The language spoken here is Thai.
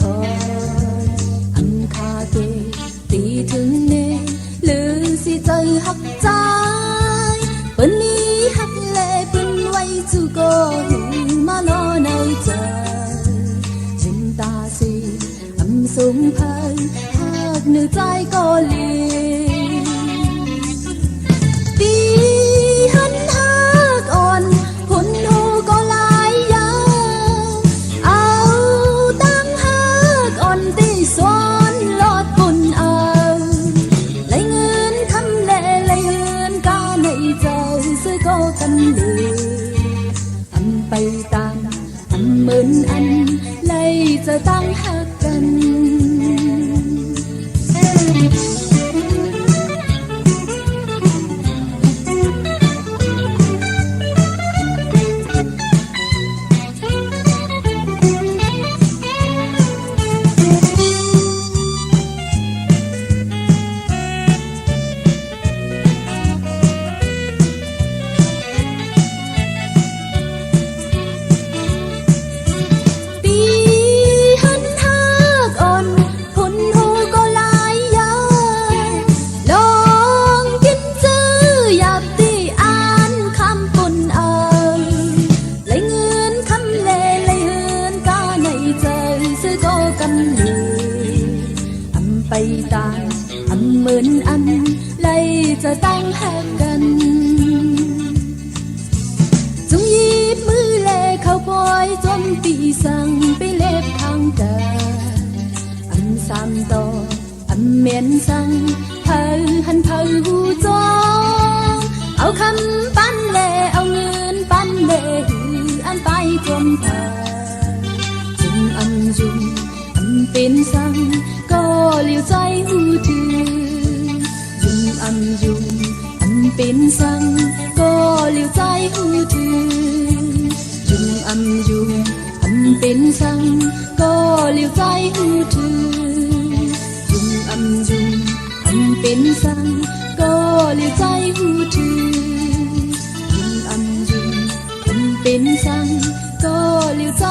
คอยอันคาเกตีถึงเนหรือสิใจหักใจเปิ้นนี้หักแลเปิ้นไว้จูก็หูมานอในใจจินตาสีอำสูงพันหักเนื้อใจก็ลีตีหันหักอ่อนผลโหก็ลายยาวเอาตั้งหักอ่อนตีสวนลอดปุ่นเอาไหลเงินคำแลไหลเฮือนกาในใจซื้อก็กันเลยอันไปตามอันเหมือนอันไหลจะตั้งหักกันไปตามอันเหมือนอันไล่จะตั้งหักกันจงยีบมือแลเข้าปล่อยจนตีสั่งไปเล็บทางกาอันสามต่ออันเมียนสั่งเผาหันเผาหูจองเอาคำปั้นแลเอาเงินปั้นแลหืออันไปจมเผาจึงอันจุงอันเป็นสั่งก็เลี้ยวใจหูถือยุงอำยุงอันเป็นสั่งก็เลี้ยวใจหูถือยุงอำยุงอันเป็นสั่งก็เลี้ยวใจหูถือยุงอำยุงอันเป็นสั่งก็เลี้ยวใจหูถือยุงอำยุงอันเป็นสั่งก็เลี้ยวใจ